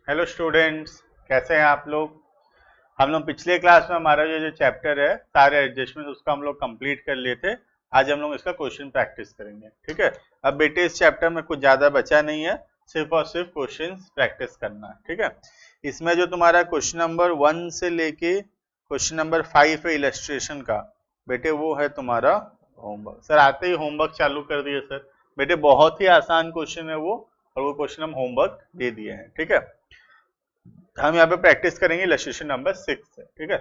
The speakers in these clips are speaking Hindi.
हेलो स्टूडेंट्स, कैसे हैं आप लोग। हम लोग पिछले क्लास में हमारा जो चैप्टर है सारे एडजस्टमेंट उसका हम लोग कंप्लीट कर लिए थे। आज हम लोग इसका क्वेश्चन प्रैक्टिस करेंगे। ठीक है, अब बेटे इस चैप्टर में कुछ ज़्यादा बचा नहीं है, सिर्फ और सिर्फ क्वेश्चन प्रैक्टिस करना है। ठीक है, इसमें जो तुम्हारा क्वेश्चन नंबर 1 से लेके क्वेश्चन नंबर 5 है इलस्ट्रेशन का, बेटे वो है तुम्हारा होमवर्क। सर आते ही होमवर्क चालू कर दिए सर। बेटे बहुत ही आसान क्वेश्चन है वो, और वो क्वेश्चन हम होमवर्क दे दिए हैं। ठीक है, हम यहाँ पे प्रैक्टिस करेंगे इलस्ट्रेशन नंबर 6 से। ठीक है,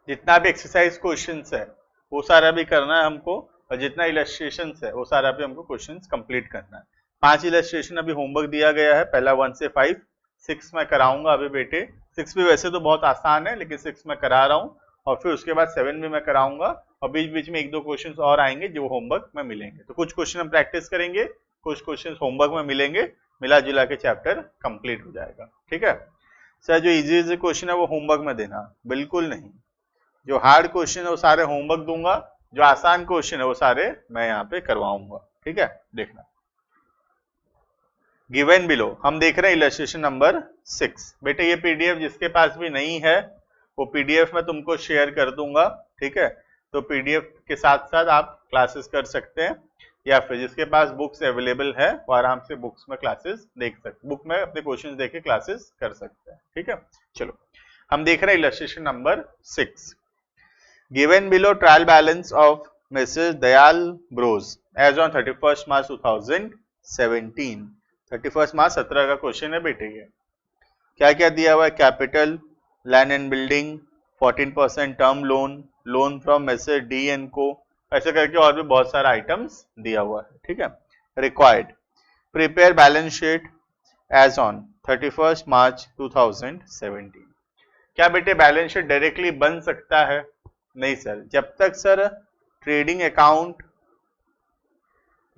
जितना भी एक्सरसाइज क्वेश्चंस है वो सारा भी करना है हमको, और जितना इलस्ट्रेशन है वो सारा भी हमको क्वेश्चंस कंप्लीट करना है। 5 इलस्ट्रेशन अभी होमवर्क दिया गया है, पहला 1 से 5। 6 मैं कराऊंगा अभी बेटे। 6 भी वैसे तो बहुत आसान है, लेकिन 6 मैं करा रहा हूँ, और फिर उसके बाद 7 भी मैं कराऊंगा, और बीच बीच में 1-2 क्वेश्चन और आएंगे जो होमवर्क में मिलेंगे। तो कुछ क्वेश्चन हम प्रैक्टिस करेंगे, कुछ क्वेश्चन होमवर्क में मिलेंगे, मिला जुला के चैप्टर कंप्लीट हो जाएगा। ठीक है सर, जो इजी क्वेश्चन है वो होमवर्क में देना बिल्कुल नहीं। जो हार्ड क्वेश्चन है वो सारे होमवर्क दूंगा, जो आसान क्वेश्चन है वो सारे मैं यहाँ पे करवाऊंगा। ठीक है, देखना गिवन बिलो। हम देख रहे हैं इलस्ट्रेशन नंबर 6। बेटे ये पीडीएफ जिसके पास भी नहीं है वो पीडीएफ में तुमको शेयर कर दूंगा। ठीक है, तो पीडीएफ के साथ साथ आप क्लासेस कर सकते हैं, या फिर जिसके पास बुक्स अवेलेबल है वो आराम से बुक्स में क्लासेस देख सकते, बुक में अपने क्वेश्चंस देख के क्लासेस कर सकते हैं। ठीक है, चलो हम देख रहे हैं illustration number 6। Given below trial balance of Mrs Dayal Bros as on 31 March 2017। 31 March 17 का क्वेश्चन है बेटे। ये क्या क्या दिया हुआ है? Capital, land and building, 14% term loan, loan from message D and को, ऐसे करके और भी बहुत सारा आइटम्स दिया हुआ है। ठीक है, required prepare balance sheet as on 31 March 2017। क्या बेटे बैलेंस शीट डायरेक्टली बन सकता है? नहीं सर, जब तक सर ट्रेडिंग अकाउंट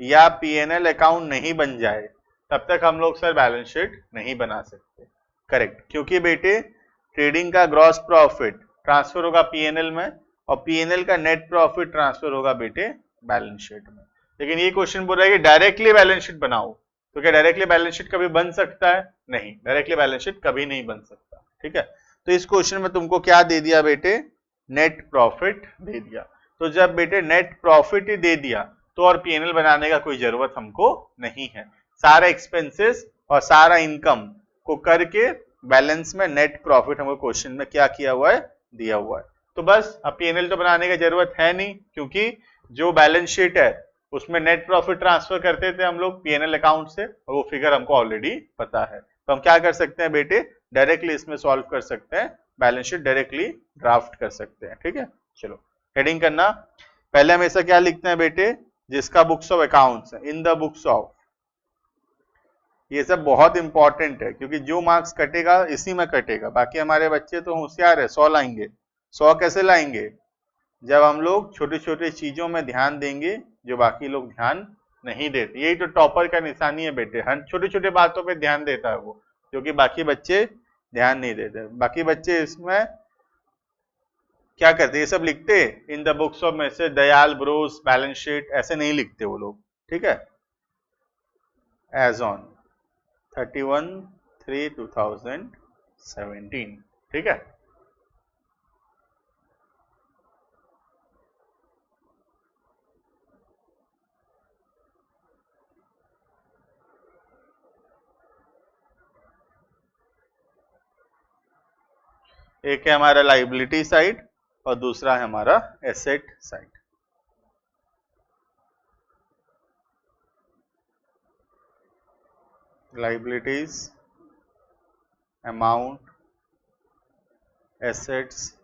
या पीएनएल अकाउंट नहीं बन जाए तब तक हम लोग सर बैलेंस शीट नहीं बना सकते। करेक्ट, क्योंकि बेटे ट्रेडिंग का ग्रॉस प्रॉफिट ट्रांसफर होगा पीएनएल में, और पीएनएल का नेट प्रॉफिट ट्रांसफर होगा बेटे बैलेंस शीट में। लेकिन ये क्वेश्चन बोल रहा है कि डायरेक्टली बैलेंस शीट बनाओ, तो क्या डायरेक्टली बैलेंस शीट कभी बन सकता है? नहीं, डायरेक्टली बैलेंस शीट कभी नहीं बन सकता। ठीक है, तो इस क्वेश्चन में तुमको क्या दे दिया बेटे? नेट प्रॉफिट दे दिया। तो जब बेटे नेट प्रॉफिट ही दे दिया तो और पीएनएल बनाने का कोई जरूरत हमको नहीं है। सारा एक्सपेंसेस और सारा इनकम को करके बैलेंस में नेट प्रॉफिट हमको क्वेश्चन में क्या किया हुआ है? दिया हुआ है। तो बस अब पीएनएल तो बनाने की जरूरत है नहीं, क्योंकि जो बैलेंस शीट है उसमें नेट प्रॉफिट ट्रांसफर करते थे हम लोग पीएनएल अकाउंट से, और वो फिगर हमको ऑलरेडी पता है। तो हम क्या कर सकते हैं बेटे? डायरेक्टली इसमें सॉल्व कर सकते हैं, बैलेंस शीट डायरेक्टली ड्राफ्ट कर सकते हैं। ठीक है, चलो हेडिंग करना। पहले हम ऐसा क्या लिखते हैं बेटे? जिसका बुक्स ऑफ अकाउंट्स है, इन द बुक्स ऑफ। ये सब बहुत इंपॉर्टेंट है, क्योंकि जो मार्क्स कटेगा इसी में कटेगा। बाकी हमारे बच्चे तो होशियार है, 100 लाएंगे। 100 कैसे लाएंगे? जब हम लोग छोटी छोटी चीजों में ध्यान देंगे जो बाकी लोग ध्यान नहीं देते। यही तो टॉपर का निशानी है बेटे, हर छोटी छोटी बातों पे ध्यान देता है वो, जो कि बाकी बच्चे ध्यान नहीं देते। बाकी बच्चे इसमें क्या करते? ये सब लिखते in the books of message Dayal Bros balance sheet, ऐसे नहीं लिखते वो लोग। ठीक है, एज ऑन 31/3/2017। ठीक है, एक है हमारा लाइबिलिटी साइड और दूसरा है हमारा asset side. Liabilities, amount, assets,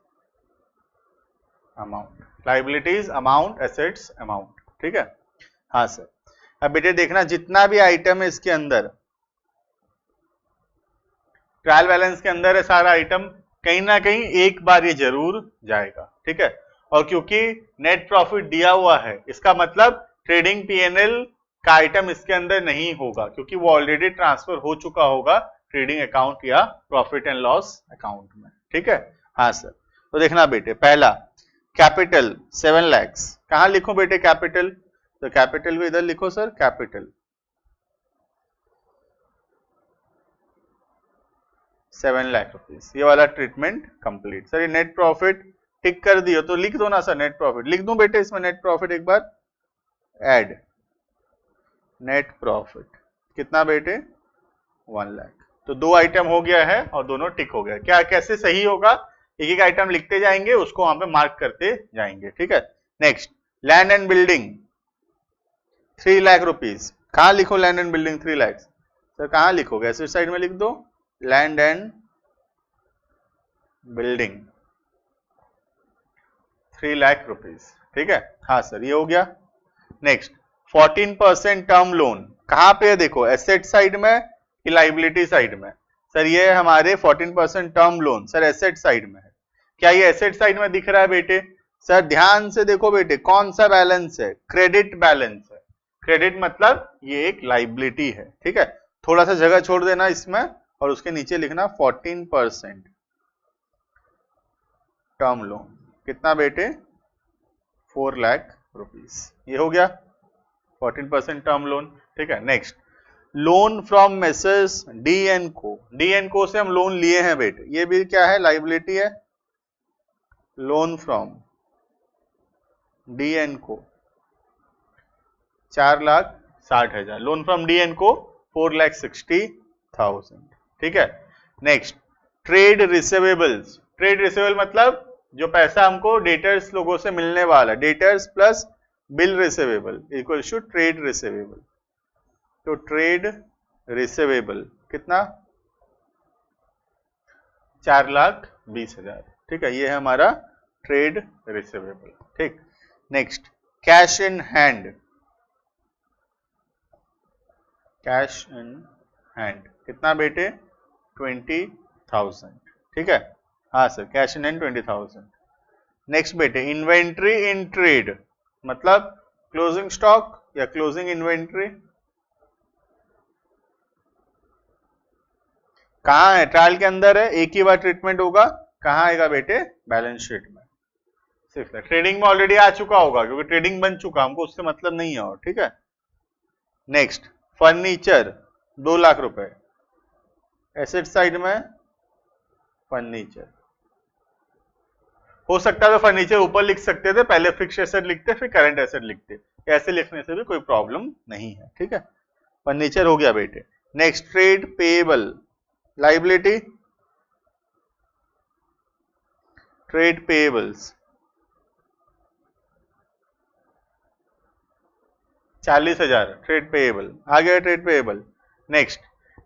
amount. Liabilities, amount, assets, amount. ठीक है, हाँ सर। अब बेटे देखना, जितना भी आइटम है इसके अंदर, ट्रायल बैलेंस के अंदर है सारा आइटम, कहीं ना कहीं एक बार ये जरूर जाएगा। ठीक है, और क्योंकि नेट प्रॉफिट दिया हुआ है, इसका मतलब ट्रेडिंग पीएनएल का आइटम इसके अंदर नहीं होगा, क्योंकि वो ऑलरेडी ट्रांसफर हो चुका होगा ट्रेडिंग अकाउंट या प्रॉफिट एंड लॉस अकाउंट में। ठीक है, हाँ सर। तो देखना बेटे, पहला कैपिटल 7 लाख। कहां लिखूं बेटे कैपिटल? तो कैपिटल भी इधर लिखो सर, कैपिटल 7 लाख रुपीस। ये वाला ट्रीटमेंट कंप्लीट। सर ये नेट प्रॉफिट टिक कर दियो तो लिख दो ना सर, नेट प्रॉफिट लिख दूं बेटे इसमें, नेट प्रॉफिट एक बार ऐड, नेट प्रॉफिट कितना बेटे 1 लाख। तो 2 आइटम हो गया है और दोनों टिक हो गया। क्या कैसे सही होगा, एक एक आइटम लिखते जाएंगे, उसको वहां पे मार्क करते जाएंगे, ठीक है। Next, land and building 3 lakh rupees. कहां लिखो land and building 3 lakh? Sir कहां लिखोगे, ऐसे साइड में लिख दो, land and building 3 lakh rupees, ठीक है। हाँ सर ये हो गया। नेक्स्ट, 14% टर्म लोन कहां पे है, देखो एसेट साइड में कि लाइबिलिटी साइड में? सर ये हमारे 14% term loan sir asset side में है। क्या ये एसेट साइड में दिख रहा है बेटे? सर ध्यान से देखो बेटे, कौन सा बैलेंस है? क्रेडिट बैलेंस है। क्रेडिट मतलब ये एक लाइबिलिटी है, ठीक है। थोड़ा सा जगह छोड़ देना इसमें और उसके नीचे लिखना 14% टर्म लोन कितना बेटे 4 लाख रुपीस। ये हो गया 14% टर्म लोन, ठीक है। Next, loan from Messrs D N Co. D N Co से हम लोन लिए हैं बेटे, ये भी क्या है, लाइबिलिटी है। लोन फ्रॉम डी एन को 4,60,000, लोन फ्रॉम डी एन को 4,60,000, ठीक है। Next, trade receivables. Trade receivable मतलब जो पैसा हमको डेटर्स लोगों से मिलने वाला, debtors plus bill receivable equal to trade receivable. तो ट्रेड रिसीवेबल कितना 4,20,000, ठीक है। ये है हमारा ट्रेड रिसीवेबल, ठीक। Next, cash in hand. Cash in hand कितना बेटे 20,000, ठीक है। हाँ sir, cash in hand 20,000। Next बेटे, इन्वेंट्री इन ट्रेड मतलब क्लोजिंग स्टॉक या क्लोजिंग इन्वेंट्री। कहां है, ट्रायल के अंदर है, एक ही बार ट्रीटमेंट होगा। कहां आएगा बेटे, बैलेंस शीट में। सिर्फ ट्रेडिंग में ऑलरेडी आ चुका होगा क्योंकि ट्रेडिंग बन चुका, हमको उससे मतलब नहीं है और, ठीक है। नेक्स्ट, फर्नीचर 2 लाख रुपए, एसेट साइड में फर्नीचर। हो सकता है तो फर्नीचर ऊपर लिख सकते थे, पहले फिक्स एसेट लिखते फिर करंट एसेट लिखते, ऐसे लिखने से भी कोई प्रॉब्लम नहीं है, ठीक है। फर्नीचर हो गया बेटे। Next, trade payable liability, trade payables 40,000 trade payable आ गया, trade payable. Next,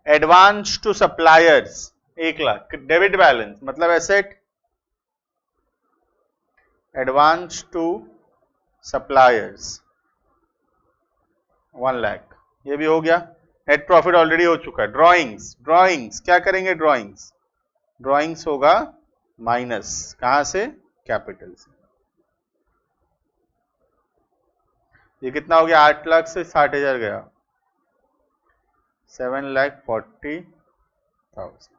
advance to suppliers 1 lakh, debit balance मतलब asset, advance to suppliers 1 lakh, ये भी हो गया। नेट प्रॉफिट ऑलरेडी हो चुका है। ड्रॉइंग्स, ड्रॉइंग्स क्या करेंगे, ड्रॉइंग्स, ड्रॉइंग्स होगा माइनस, कहां से, कैपिटल से। ये कितना हो गया, 8 लाख से 60,000 गया, 7,40,000,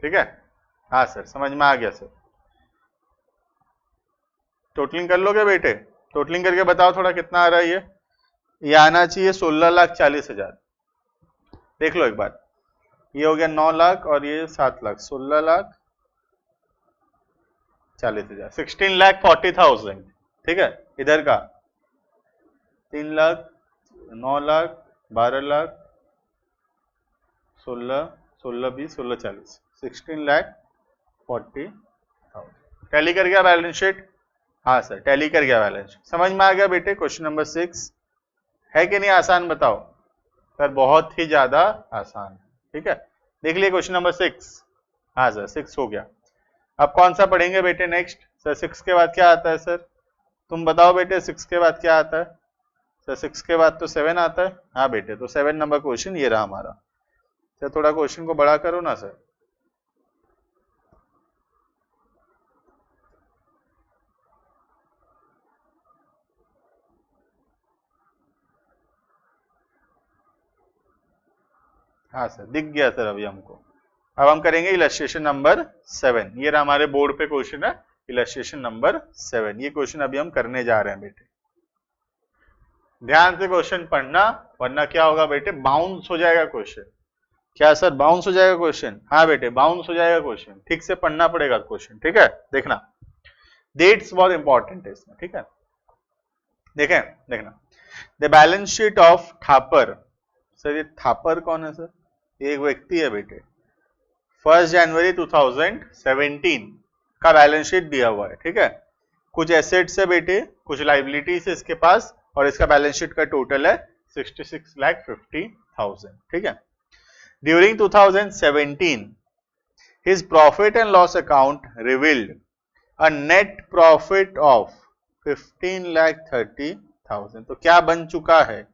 ठीक है। हाँ सर समझ में आ गया सर। टोटलिंग कर लोगे बेटे, टोटलिंग करके बताओ थोड़ा कितना आ रहा है। ये आना चाहिए 16,40,000। देख लो एक बार, ये हो गया 9 लाख और ये 7 लाख, 16,40,000, 16,40,000, ठीक है। इधर का 3 लाख, 9 लाख, 12 लाख, 16, 16, 20, 16, 40, 16,40,000। टैली कर गया बैलेंस शीट? हाँ सर टैली कर गया बैलेंस शीट। समझ में आ गया बेटे क्वेश्चन नंबर 6 है कि नहीं, आसान बताओ सर, बहुत ही ज्यादा आसान है, ठीक है। देख लिए क्वेश्चन नंबर 6। हाँ सर 6 हो गया। अब कौन सा पढ़ेंगे बेटे नेक्स्ट? सर 6 के बाद क्या आता है सर, तुम बताओ बेटे 6 के बाद क्या आता है? सर 6 के बाद तो 7 आता है। हाँ बेटे, तो 7 नंबर क्वेश्चन ये रहा हमारा। सर थोड़ा क्वेश्चन को बड़ा करो ना सर। हाँ सर दिख गया सर अभी हमको। अब हम करेंगे इलस्ट्रेशन नंबर 7। ये रहा हमारे बोर्ड पे क्वेश्चन है, इलस्ट्रेशन नंबर 7। ये क्वेश्चन अभी हम करने जा रहे हैं बेटे, ध्यान से क्वेश्चन पढ़ना, वरना क्या होगा बेटे, बाउंस हो जाएगा क्वेश्चन। क्या सर बाउंस हो जाएगा क्वेश्चन? हाँ बेटे बाउंस हो जाएगा क्वेश्चन, ठीक से पढ़ना पड़ेगा क्वेश्चन, ठीक है। देखना डेट्स बहुत इंपॉर्टेंट है इसमें, ठीक है। देखें देखना, the balance sheet of Thapar. Sir ये थापर कौन है सर? ये एक व्यक्ति है बेटे। 1 जनवरी 2017 का बैलेंस शीट दिया हुआ है, ठीक है। कुछ एसेट्स है बेटे, कुछ लाइबिलिटीज है इसके पास, और इसका बैलेंस शीट का टोटल है 66,50,000, ठीक है। During 2017 his profit and loss account revealed a net profit of 15,30,000। तो क्या बन चुका है?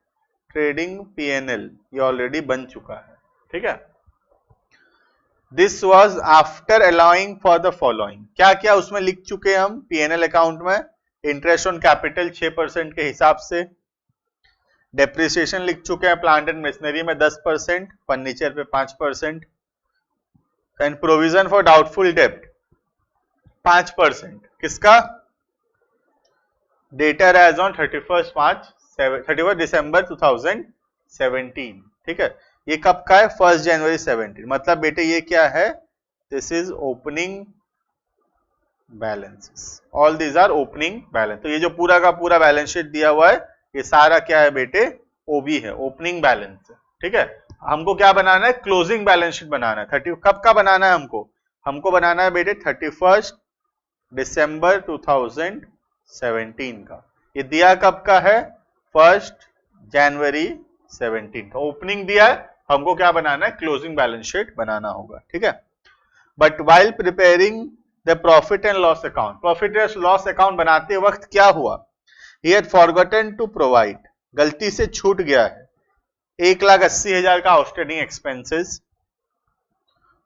ट्रेडिंग पीएनएल, ये ऑलरेडी बन चुका है, ठीक है। This was after allowing for the following. क्या क्या उसमें लिख चुके हैं हम पीएनएल अकाउंट में? इंटरेस्ट ऑन कैपिटल 6% के हिसाब से, डेप्रिसिएशन लिख चुके हैं प्लांट एंड मशीनरी में 10%, फर्नीचर पे 5%, एंड प्रोविजन फॉर डाउटफुल डेब्ट 5%। किसका? डेटर एज ऑन 31 दिसंबर 2017, ठीक है। ये कब का है? 1 जनवरी 17। मतलब बेटे ये क्या है? This is opening balances, all these are opening balance. तो ये जो पूरा का पूरा बैलेंस शीट दिया हुआ है, ये सारा क्या है बेटे? ओबी है, ओपनिंग बैलेंस है, ठीक है। हमको क्या बनाना है? क्लोजिंग बैलेंस शीट बनाना है। 30 कब का बनाना है हमको? हमको बनाना है बेटे 31 दिसंबर 2017 का। ये दिया कब का है? 1 जनवरी 17 का ओपनिंग दिया है, हमको क्या बनाना है? क्लोजिंग बैलेंस शीट बनाना होगा, ठीक है। But while preparing the profit and loss account, profit and loss account बनाते वक्त क्या हुआ? He had forgotten to provide, गलती से छूट गया है 1,80,000 का आउटस्टैंडिंग एक्सपेंसेस,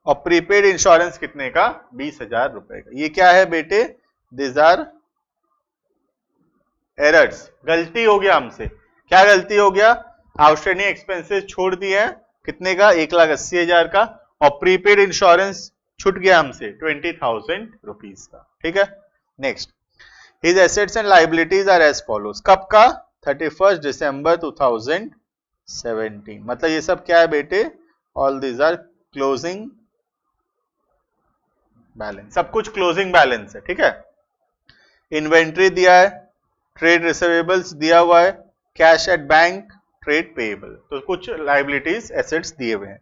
और प्रीपेड इंश्योरेंस कितने का? 20,000 रुपए का। ये क्या है बेटे? दिस आर एरर्स, गलती हो गया हमसे। क्या गलती हो गया? आउटस्टैंडिंग एक्सपेंसेस छोड़ दिए हैं, कितने का? 1,80,000 का, और प्रीपेड इंश्योरेंस छूट गया हमसे 20,000 रुपीज का, ठीक है। Next, His assets and liabilities are as follows। कब का? 31 दिसंबर 2017। मतलब ये सब क्या है बेटे? All these are closing balance, सब कुछ क्लोजिंग बैलेंस है, ठीक है। इन्वेंट्री दिया है, ट्रेड रिसीवेबल्स दिया हुआ है, cash at bank, trade payable, तो कुछ लाइबिलिटीज एसेट्स दिए हुए हैं।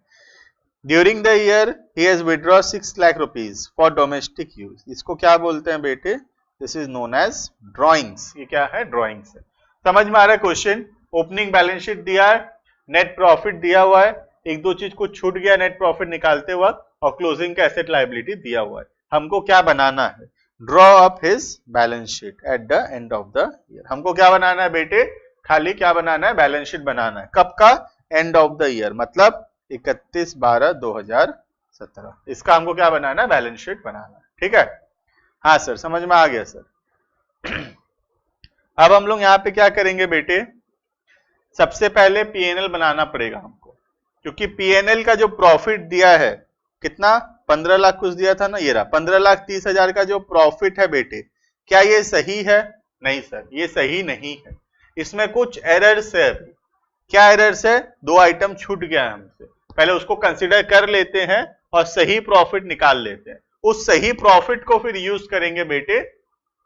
During the year he has withdraw 6 lakh rupees for domestic use. इसको क्या बोलते हैं बेटे? This is known as drawings. ये क्या है? ड्रॉइंग्स है। समझ में आ रहा है क्वेश्चन? ओपनिंग बैलेंस शीट दिया है, नेट प्रॉफिट दिया हुआ है, एक दो चीज कुछ छूट गया नेट प्रॉफिट निकालते वक्त, और क्लोजिंग का एसेट लायबिलिटी दिया हुआ है। हमको क्या बनाना है? Draw up his balance sheet at the end of the year. हमको क्या बनाना है बेटे? खाली क्या बनाना है? बैलेंस शीट बनाना है। कब का? एंड ऑफ द ईयर, मतलब 31/12/2017। इसका हमको क्या बनाना है? बैलेंस शीट बनाना है, ठीक है। हाँ सर समझ में आ गया सर। अब हम लोग यहाँ पे क्या करेंगे बेटे? सबसे पहले पीएनएल बनाना पड़ेगा हमको, क्योंकि पीएनएल का जो प्रॉफिट दिया है कितना? 15 लाख कुछ दिया था ना, ये रहा 15,30,000 का जो प्रॉफिट है बेटे, क्या ये सही है? नहीं सर, ये सही नहीं है, इसमें कुछ एरर्स है। क्या एरर्स है? 2 आइटम छूट गया है हमसे, पहले उसको कंसिडर कर लेते हैं और सही प्रॉफिट निकाल लेते हैं। उस सही प्रॉफिट को फिर यूज करेंगे बेटे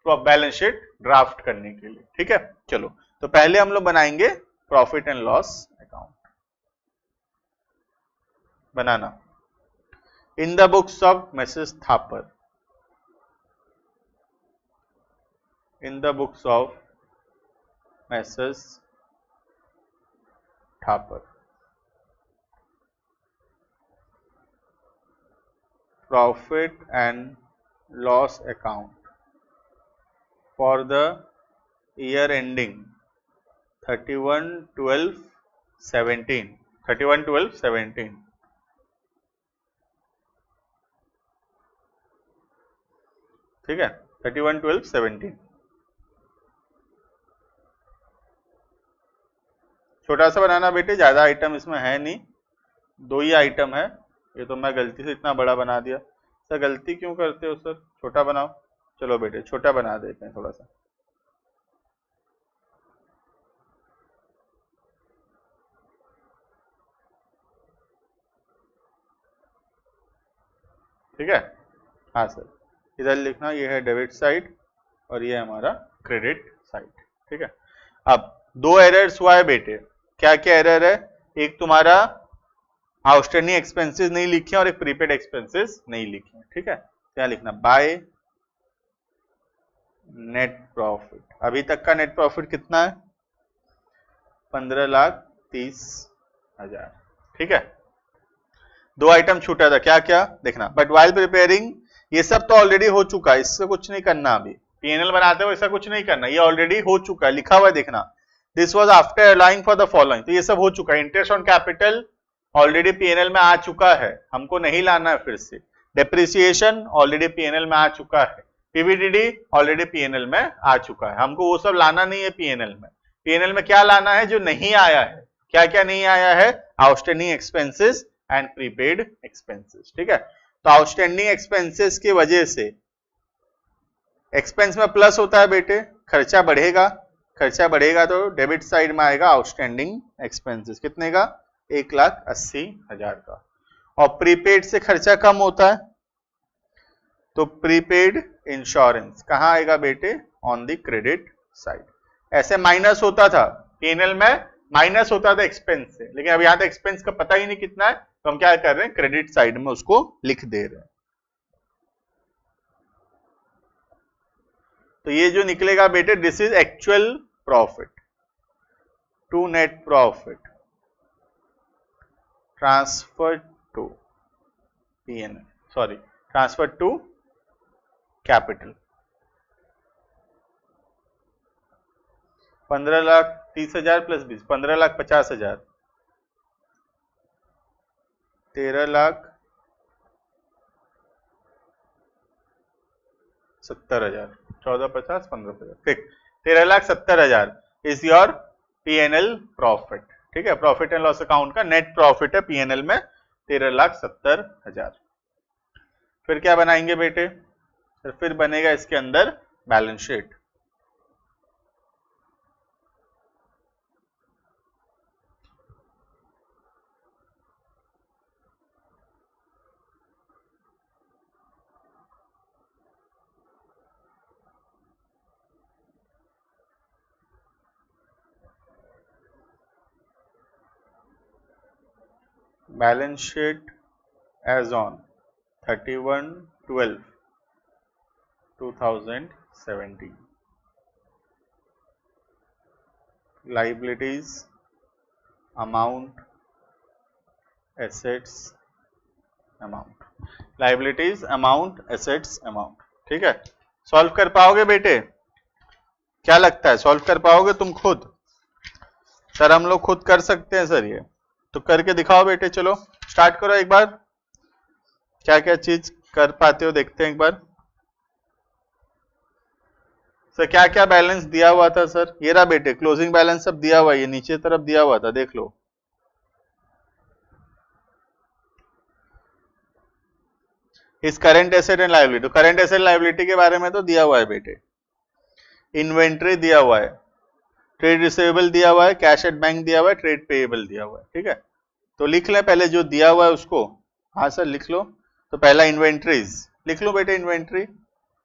बैलेंस शीट ड्राफ्ट करने के लिए, ठीक है। चलो, तो पहले हम लोग बनाएंगे profit and loss account. Banana in the books of Mrs Thapar, in the books of Mrs Thapar, profit and loss account for the year ending 31/12/17, 31/12/17, ठीक है। 31/12/17 छोटा सा बनाना बेटे, ज्यादा आइटम इसमें है नहीं, 2 ही आइटम है। ये तो मैं गलती से इतना बड़ा बना दिया। सर गलती क्यों करते हो सर? छोटा बनाओ। चलो बेटे छोटा बना देते हैं थोड़ा सा। ठीक है, हाँ सर, इधर लिखना ये है डेबिट साइड और ये हमारा क्रेडिट साइड। ठीक है, अब दो एरर्स हुआ है बेटे। क्या क्या एरर है? एक तुम्हारा आउटस्टैंडिंग एक्सपेंसेस नहीं लिखे और एक प्रीपेड एक्सपेंसेस नहीं लिखे। ठीक है, क्या लिखना? By net profit. अभी तक का नेट प्रॉफिट कितना है? 15,30,000। ठीक है, दो आइटम छूटा था, क्या क्या देखना। बट वाइल प्रिपेयरिंग, ये सब तो ऑलरेडी हो चुका है, इससे कुछ नहीं करना। अभी पीएनएल बनाते हो ऐसा कुछ नहीं करना, ये ऑलरेडी हो चुका है, लिखा हुआ है देखना। This was after allowing for the following, तो ये सब हो चुका है। Interest on capital already PNL में आ चुका है, हमको नहीं लाना है फिर से। डेप्रिसिएशन ऑलरेडी पीएनएल में आ चुका है। पीवीडीडी ऑलरेडी पीएनएल में आ चुका है, हमको वो सब लाना नहीं है पीएनएल में। पीएनएल में क्या लाना है? जो नहीं आया है। क्या क्या नहीं आया है? Outstanding expenses and prepaid expenses. ठीक है, तो आउटस्टैंडिंग एक्सपेंसेस की वजह से एक्सपेंस में प्लस होता है बेटे, खर्चा बढ़ेगा। खर्चा बढ़ेगा तो डेबिट साइड में आएगा आउटस्टैंडिंग एक्सपेंसेस। कितने का? 1,80,000 का। और प्रीपेड से खर्चा कम होता है तो प्रीपेड इंश्योरेंस कहां आएगा बेटे? On the credit side. ऐसे माइनस होता था पीएनएल में, माइनस होता था एक्सपेंस से, लेकिन अब यहां तक एक्सपेंस का पता ही नहीं कितना है, तो हम क्या कर रहे हैं? क्रेडिट साइड में उसको लिख दे रहे हैं। तो ये जो निकलेगा बेटे, this is actual profit to net profit transfer to PNL, sorry transfer to capital. 15,30,000 plus 20, 15,50,000, 13,70,000, 14,50, 15,50, ठीक, 13,70,000 इज योर पीएनएल प्रॉफिट। ठीक है, प्रॉफिट एंड लॉस अकाउंट का नेट प्रॉफिट है पीएनएल में 13,70,000। फिर क्या बनाएंगे बेटे? फिर बनेगा इसके अंदर balance sheet. Balance sheet as on 31/12/2017। Liabilities, amount, assets, amount, liabilities, amount, assets, amount. ठीक है, सॉल्व कर पाओगे बेटे? क्या लगता है सॉल्व कर पाओगे तुम खुद? सर हम लोग खुद कर सकते हैं सर, ये तो करके दिखाओ बेटे। चलो स्टार्ट करो एक बार, क्या क्या चीज कर पाते हो देखते हैं एक बार। सर क्या क्या बैलेंस दिया हुआ था सर? ये रहा बेटे, क्लोजिंग बैलेंस सब दिया हुआ है, ये नीचे तरफ दिया हुआ था, देख लो। इस करंट एसेट एंड लायबिलिटी, तो करंट एसेट लायबिलिटी के बारे में तो दिया हुआ है बेटे। इन्वेंट्री दिया हुआ है, ट्रेड रिसीवेबल दिया हुआ है, कैश एट बैंक दिया हुआ है, ट्रेड पेएबल दिया हुआ है। ठीक है, तो लिख लें पहले जो दिया हुआ है उसको। हाँ सर लिख लो। तो पहला इन्वेंट्रीज लिख लो बेटे, इन्वेंट्री।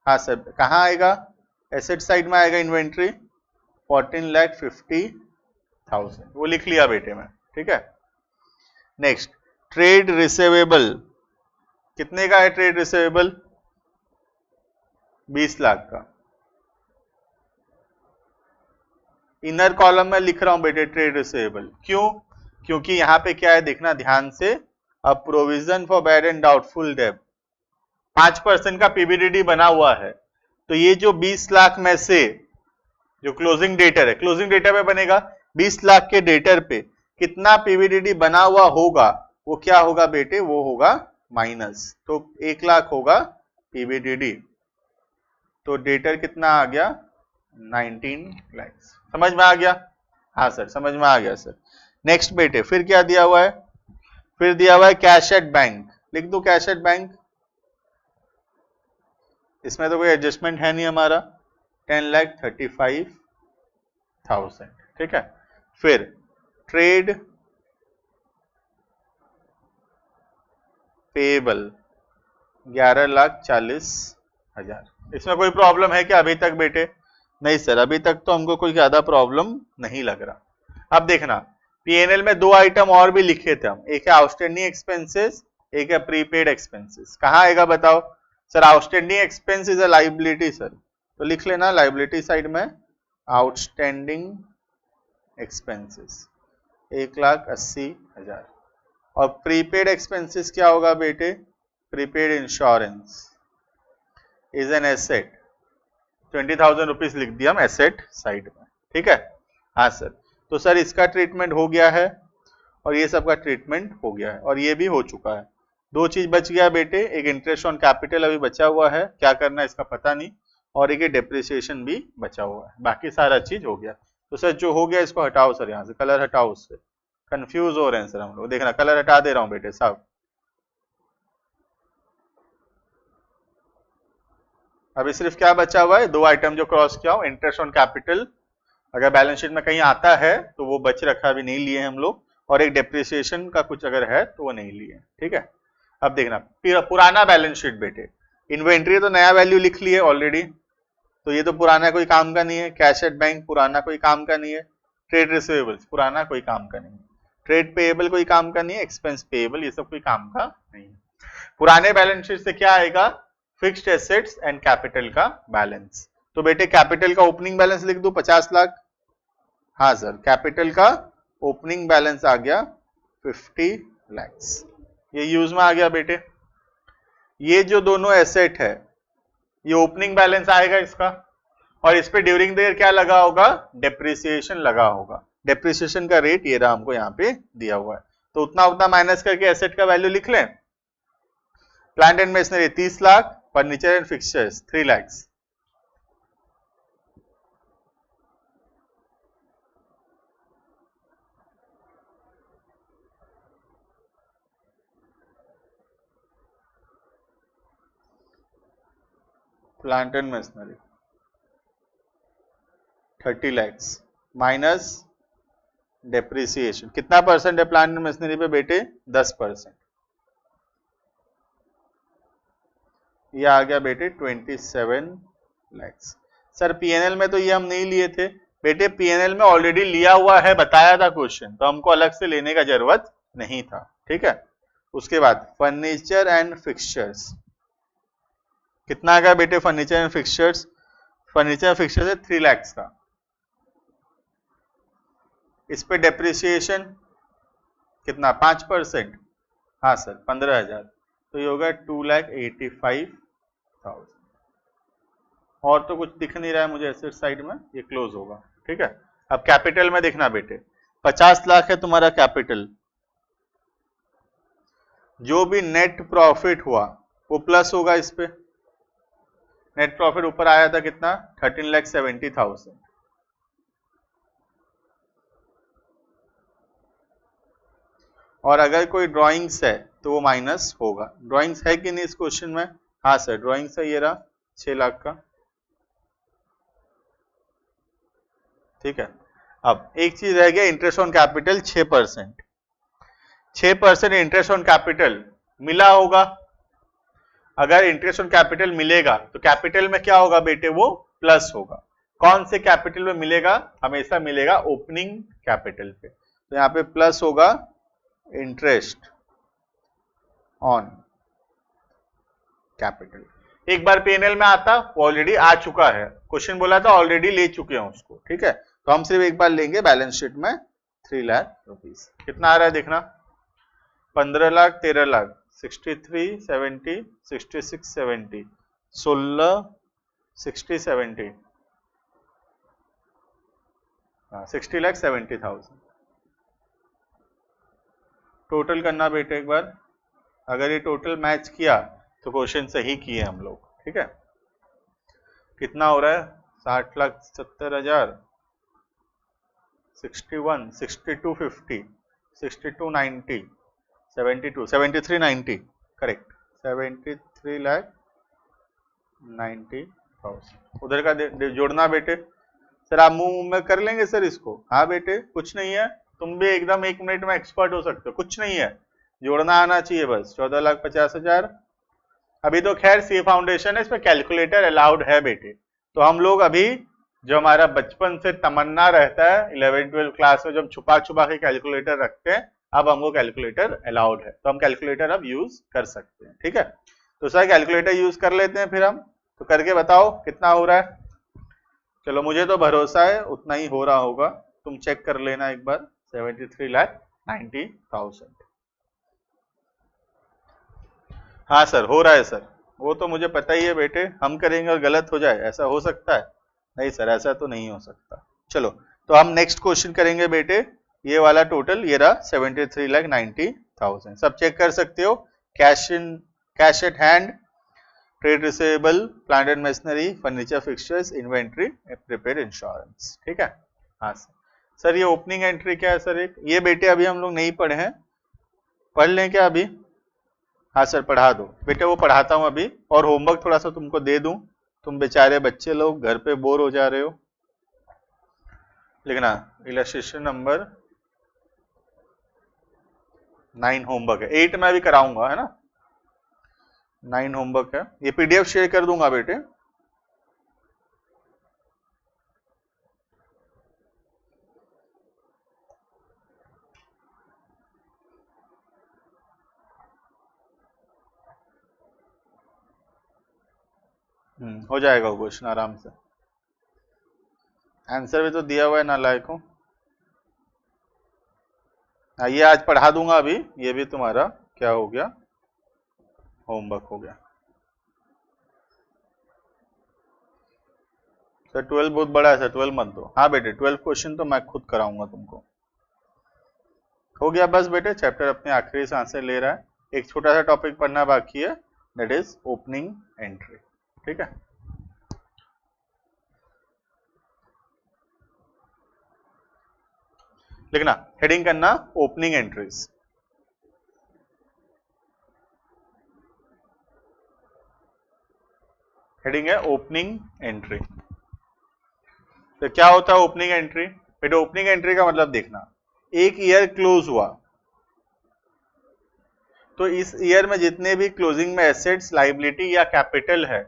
हाँ सर, कहाँ आएगा? एसेट साइड में आएगा इन्वेंट्री, 14,50,000, वो लिख लिया बेटे मैं। ठीक है, नेक्स्ट ट्रेड रिसीवेबल, कितने का है ट्रेड रिसीवेबल? 20 लाख का। इनर कॉलम में लिख रहा हूं बेटे ट्रेड रिसीवेबल, क्यों? क्योंकि यहां पे क्या है देखना ध्यान से, अब provision for bad and doubtful डेब्ट 5% का पीबीडीडी बना हुआ है, तो ये जो 20 लाख में से जो क्लोजिंग डेटर है, क्लोजिंग डेटर पे बनेगा 20 लाख के डेटर पे कितना पीबीडीडी बना हुआ होगा, वो क्या होगा बेटे? वो होगा माइनस, तो 1 लाख होगा पीबीडीडी, तो डेटर कितना आ गया? 19 लाख। समझ में आ गया? हाँ सर समझ में आ गया सर। नेक्स्ट बेटे फिर क्या दिया हुआ है? फिर दिया हुआ है कैश एट बैंक, लिख दो कैश एट बैंक, इसमें तो कोई एडजस्टमेंट है नहीं हमारा, 10,35,000, ठीक है। फिर ट्रेड पेएबल 11,40,000। इसमें कोई प्रॉब्लम है क्या अभी तक बेटे? नहीं सर, अभी तक तो हमको कोई ज्यादा प्रॉब्लम नहीं लग रहा। अब देखना, पीएनएल में दो आइटम और भी लिखे थे हम, एक है आउटस्टैंडिंग एक्सपेंसेस, एक है प्रीपेड एक्सपेंसेस। कहाँ आएगा बताओ? Sir outstanding expense is a liability sir, तो लिख लेना लाइबिलिटी साइड में आउटस्टैंडिंग एक्सपेंसेस 1,80,000। और प्रीपेड एक्सपेंसेस क्या होगा बेटे? Prepaid insurance is an asset, 20,000 rupees लिख दिया हम एसेट साइड में, ठीक है। हाँ सर, तो सर इसका ट्रीटमेंट हो गया है और ये सब का ट्रीटमेंट हो गया है और ये भी हो चुका है। दो चीज बच गया बेटे, एक इंटरेस्ट ऑन कैपिटल अभी बचा हुआ है, क्या करना है इसका पता नहीं, और एक डेप्रिसिएशन भी बचा हुआ है, बाकी सारा चीज हो गया। तो सर जो हो गया इसको हटाओ सर, यहाँ से कलर हटाओ, उससे कंफ्यूज हो रहे हैं सर हम लोग। देखना कलर हटा दे रहा हूँ बेटे साहब। अभी सिर्फ क्या बचा हुआ है? दो आइटम जो क्रॉस किया हो, इंटरेस्ट ऑन कैपिटल अगर बैलेंस शीट में कहीं आता है तो वो बच रखा, अभी नहीं लिए हम लोग, और एक डेप्रिसिएशन का कुछ अगर है तो वो नहीं लिए, ठीक है। अब देखना पुराना बैलेंस शीट बेटे, इन्वेंट्री तो नया वैल्यू लिख लिए ऑलरेडी, तो ये तो पुराना कोई काम का नहीं है। कैश एट बैंक पुराना कोई काम का नहीं है। ट्रेड रिसीवेबल्स पुराना कोई काम का नहीं है। ट्रेड पेएबल कोई काम का नहीं है। एक्सपेंस पेएबल ये सब कोई काम का नहीं है। पुराने बैलेंस शीट से क्या आएगा? फिक्स्ड एसेट्स एंड कैपिटल का बैलेंस। तो बेटे कैपिटल का ओपनिंग बैलेंस लिख दो 50 लाख। हाँ सर, कैपिटल का ओपनिंग बैलेंस आ गया 50 लाख, ये यूज में आ गया बेटे। ये जो दोनों एसेट है ये ओपनिंग बैलेंस आएगा इसका, और इस पे ड्यूरिंग द ईयर क्या लगा होगा? डेप्रिसिएशन लगा होगा। डेप्रिसिएशन का रेट ये रहा, हमको यहाँ पे दिया हुआ है, तो उतना उतना माइनस करके एसेट का वैल्यू लिख लें। Plant and machinery 30 lakh, furniture and fixtures 3 lakh. Plant and machinery 30 lakh minus depreciation, कितना परसेंट है प्लांट एंड मशीनरी पे बेटे? 10%। ये आ गया बेटे 27 लाख। सर पीएनएल में तो ये हम नहीं लिए थे बेटे, पीएनएल में ऑलरेडी लिया हुआ है, बताया था क्वेश्चन, तो हमको अलग से लेने का जरूरत नहीं था, ठीक है। उसके बाद फर्नीचर एंड फिक्सचर्स कितना आ गया बेटे? Furniture and fixtures, furniture and fixtures है 3 लाख का। इस पे डेप्रिसिएशन कितना? 5%। हाँ सर 15,000, तो ये होगा 2,85,000। और तो कुछ दिख नहीं रहा है मुझे एसेट साइड में, ये क्लोज होगा, ठीक है। अब कैपिटल में देखना बेटे, 50 लाख है तुम्हारा कैपिटल, जो भी नेट प्रॉफिट हुआ वो प्लस होगा इस पे। नेट प्रॉफिट ऊपर आया था कितना? 13,70,000। और अगर कोई ड्राइंग्स है तो वो माइनस होगा। ड्राइंग्स है कि नहीं इस क्वेश्चन में? हाँ सर ड्राइंग्स है, ये रहा 6 लाख का, ठीक है। अब एक चीज रह गया, interest on capital 6%। 6% interest on capital मिला होगा। अगर इंटरेस्ट ऑन कैपिटल मिलेगा तो कैपिटल में क्या होगा बेटे? वो प्लस होगा। कौन से कैपिटल में मिलेगा? हमेशा मिलेगा ओपनिंग कैपिटल पे, तो यहाँ पे प्लस होगा इंटरेस्ट ऑन कैपिटल। एक बार पीएनएल में आता, वो ऑलरेडी आ चुका है, क्वेश्चन बोला था ऑलरेडी ले चुके हैं उसको, ठीक है। तो हम सिर्फ एक बार लेंगे बैलेंस शीट में 3 लाख रुपीस। कितना आ रहा है देखना, 15 लाख, 13 लाख, 63, 70, 66, 70, 16, 60, 70, 60,70,000 टोटल करना बेटे एक बार। अगर ये टोटल मैच किया तो क्वेश्चन सही किए हम लोग, ठीक है। कितना हो रहा है? 60,70,000, 61, 6250, 6290, 72, 7390, करेक्ट, 73 लाख 90,000 उधर का जोड़ना बेटे। सर आप मुंह में कर लेंगे सर इसको? हाँ बेटे कुछ नहीं है, तुम भी एकदम 1 मिनट में एक्सपर्ट हो सकते हो, कुछ नहीं है, जोड़ना आना चाहिए बस। 14,50,000। अभी तो खैर सी फाउंडेशन है, इसमें कैलकुलेटर अलाउड है बेटे। तो हम लोग अभी जो हमारा बचपन से तमन्ना रहता है 11th-12th क्लास में जब छुपा छुपा के कैलकुलेटर रखते हैं, अब हमको कैलकुलेटर अलाउड है, तो हम कैलकुलेटर अब यूज कर सकते हैं। ठीक है, तो सर कैलकुलेटर यूज कर लेते हैं फिर हम। तो करके बताओ कितना हो रहा है। चलो मुझे तो भरोसा है उतना ही हो रहा होगा, तुम चेक कर लेना एक बार। 73,90,000। हाँ सर हो रहा है सर, वो तो मुझे पता ही है बेटे, हम करेंगे और गलत हो जाए ऐसा हो सकता है? नहीं सर ऐसा तो नहीं हो सकता। चलो तो हम नेक्स्ट क्वेश्चन करेंगे बेटे। ये वाला टोटल ये रहा 73,90,000। सब चेक कर सकते हो। Cash at hand, trade receivable, plant and machinery, furniture fixtures, inventory, prepaid insurance. ठीक है। हाँ सर ये ओपनिंग एंट्री क्या है सर? एक ये बेटे अभी हम लोग नहीं पढ़े हैं, पढ़ लें क्या अभी? हाँ सर पढ़ा दो बेटे, वो पढ़ाता हूँ अभी, और होमवर्क थोड़ा सा तुमको दे दूं, तुम बेचारे बच्चे लोग घर पे बोर हो जा रहे हो। लिखना इलस्ट्रेशन नंबर 9 होमवर्क है, 8 मैं अभी कराऊंगा है ना, 9 होमवर्क है। ये पीडीएफ शेयर कर दूंगा बेटे। हो जाएगा वो क्वेश्चन आराम से, आंसर भी तो दिया हुआ है नालायक को। ये आज पढ़ा दूंगा अभी, ये भी तुम्हारा क्या हो गया, होमवर्क हो गया। सर 12 बहुत बड़ा है सर, 12 मत दो। हाँ बेटे 12 क्वेश्चन तो मैं खुद कराऊंगा तुमको। हो गया बस बेटे, चैप्टर अपने आखिरी सांस से ले रहा है। एक छोटा सा टॉपिक पढ़ना बाकी है, दैट इज ओपनिंग एंट्री। ठीक है, लिखना हेडिंग करना ओपनिंग एंट्रीज। हेडिंग है ओपनिंग एंट्री। तो क्या होता है ओपनिंग एंट्री बेटे? ओपनिंग एंट्री का मतलब देखना, एक ईयर क्लोज हुआ तो इस ईयर में जितने भी क्लोजिंग में एसेट्स, लाइबिलिटी या कैपिटल है,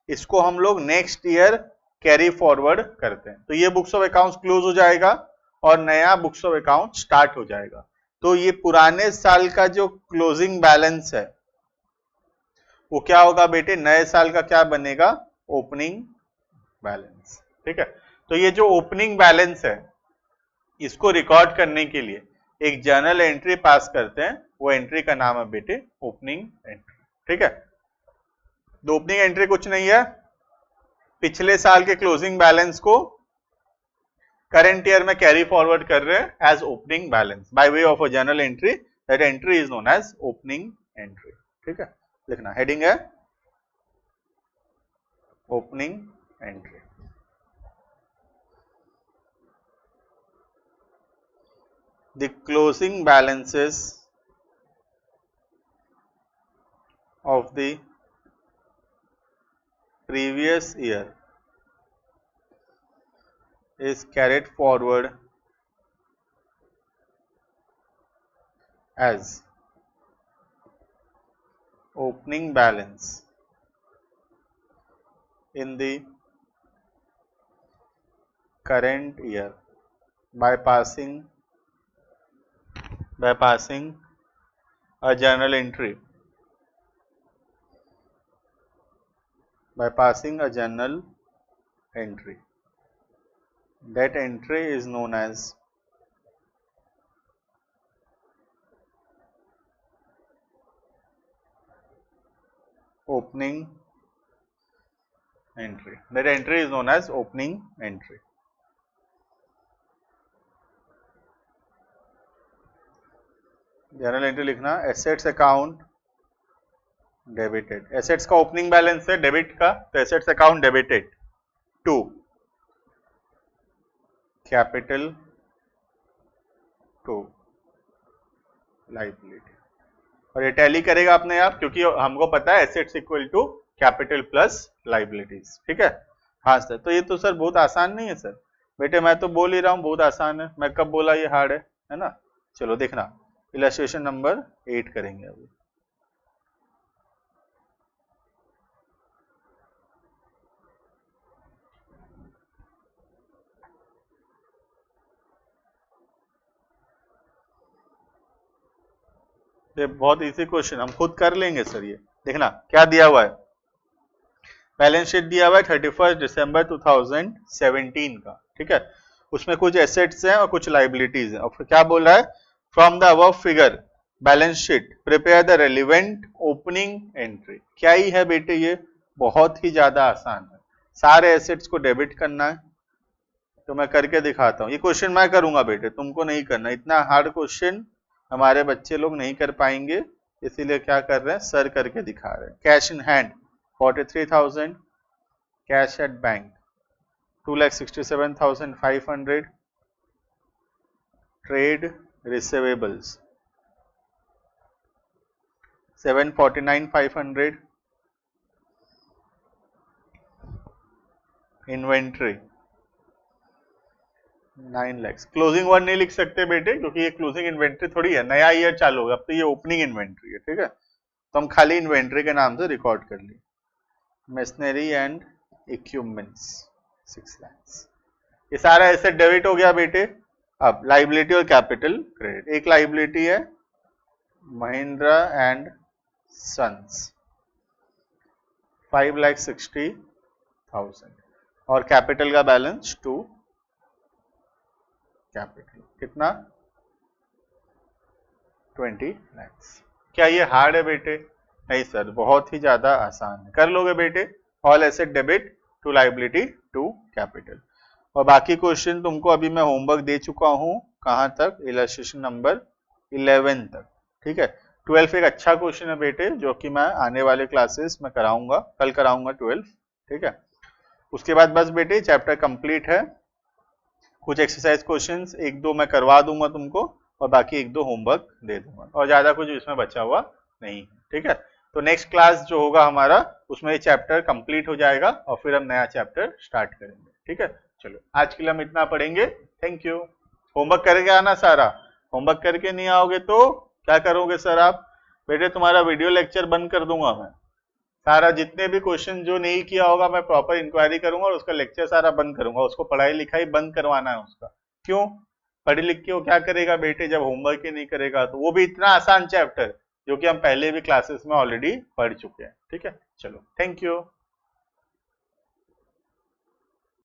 इसको हम लोग नेक्स्ट ईयर कैरी फॉरवर्ड करते हैं। तो ये बुक्स ऑफ अकाउंट्स क्लोज हो जाएगा और नया बुक्स ऑफ अकाउंट स्टार्ट हो जाएगा। तो ये पुराने साल का जो क्लोजिंग बैलेंस है वो क्या होगा बेटे? नए साल का क्या बनेगा? Opening balance. ठीक है, तो ये जो ओपनिंग बैलेंस है इसको रिकॉर्ड करने के लिए एक जर्नल एंट्री पास करते हैं, वो एंट्री का नाम है बेटे ओपनिंग एंट्री। ठीक है, तो ओपनिंग एंट्री कुछ नहीं है, पिछले साल के क्लोजिंग बैलेंस को करंट ईयर में कैरी फॉरवर्ड कर रहे हैं as opening balance by way of a journal entry, that entry is known as opening entry. ठीक है, लिखना हेडिंग है opening entry. The closing balances of the previous year is carried forward as opening balance in the current year by passing a journal entry, that entry is known as opening entry. That entry is known as opening entry. Journal entry लिखना एसेट्स अकाउंट डेबिटेड। एसेट्स का ओपनिंग बैलेंस है डेबिट का, तो assets account debited to capital to liability. और ये टैली करेगा अपने आप, क्योंकि हमको पता है assets equal to capital plus liabilities. ठीक है, हाँ सर। तो ये तो सर बहुत आसान नहीं है सर। बेटे मैं तो बोल ही रहा हूँ बहुत आसान है, मैं कब बोला ये हार्ड है ना। चलो देखना, इलस्ट्रेशन नंबर 8 करेंगे अभी। ये बहुत इजी क्वेश्चन, हम खुद कर लेंगे सर। ये देखना क्या दिया हुआ है, बैलेंस शीट दिया हुआ है 31 दिसंबर 2017 का। ठीक है, उसमें कुछ एसेट्स हैं और कुछ लाइबिलिटीज हैं। और फिर क्या बोल रहा है, from the above figure balance sheet prepare the relevant opening entry. क्या ही है बेटे, ये बहुत ही ज्यादा आसान है। सारे एसेट्स को डेबिट करना है, तो मैं करके दिखाता हूँ। ये क्वेश्चन मैं करूंगा बेटे, तुमको नहीं करना। इतना हार्ड क्वेश्चन हमारे बच्चे लोग नहीं कर पाएंगे, इसीलिए क्या कर रहे हैं, सर करके दिखा रहे हैं। Cash in hand 43,000, cash at bank 2,67,500, trade receivables 749,500, inventory 9 lakh. Closing one नहीं लिख सकते बेटे, क्योंकि ये क्लोजिंग इन्वेंट्री थोड़ी है, नया ईयर चालू होगा, अब तो ये ओपनिंग इन्वेंट्री है। ठीक है, तो हम खाली इन्वेंट्री के नाम से रिकॉर्ड कर लिए। Machinery and equipments 6 lakh. ये सारा एसेट डेबिट हो गया बेटे। अब लाइबिलिटी और कैपिटल क्रेडिट। एक लाइबिलिटी है महिंद्रा एंड सन्स 5,60,000 और कैपिटल का बैलेंस 2 कैपिटल कितना 20 लाख। क्या ये हार्ड है बेटे? नहीं सर, बहुत ही ज्यादा आसान है, कर लोगे बेटे। All asset debit to liability to capital. और बाकी क्वेश्चन तुमको अभी मैं होमवर्क दे चुका हूं, कहां तक, इलस्ट्रेशन नंबर 11 तक। ठीक है, 12 एक अच्छा क्वेश्चन है बेटे, जो कि मैं आने वाले क्लासेस में कराऊंगा, कल कराऊंगा 12। ठीक है, उसके बाद बस बेटे चैप्टर कंप्लीट है। कुछ एक्सरसाइज क्वेश्चंस एक दो मैं करवा दूंगा तुमको, और बाकी एक दो होमवर्क दे दूंगा, और ज्यादा कुछ इसमें बचा हुआ नहीं। ठीक है, तो नेक्स्ट क्लास जो होगा हमारा, उसमें ये चैप्टर कंप्लीट हो जाएगा और फिर हम नया चैप्टर स्टार्ट करेंगे। ठीक है, चलो आज के लिए हम इतना पढ़ेंगे। Thank you. होमवर्क करके आना सारा, होमवर्क करके नहीं आओगे तो क्या करोगे सर आप? बेटे तुम्हारा वीडियो लेक्चर बंद कर दूंगा मैं, सारा जितने भी क्वेश्चन जो नहीं किया होगा मैं प्रॉपर इंक्वायरी करूंगा और उसका लेक्चर सारा बंद करूंगा। उसको पढ़ाई लिखाई बंद करवाना है उसका। क्यों? पढ़ लिख के वो क्या करेगा बेटे, जब होमवर्क ही नहीं करेगा तो, वो भी इतना आसान चैप्टर जो कि हम पहले भी क्लासेस में ऑलरेडी पढ़ चुके हैं। ठीक है, चलो थैंक यू।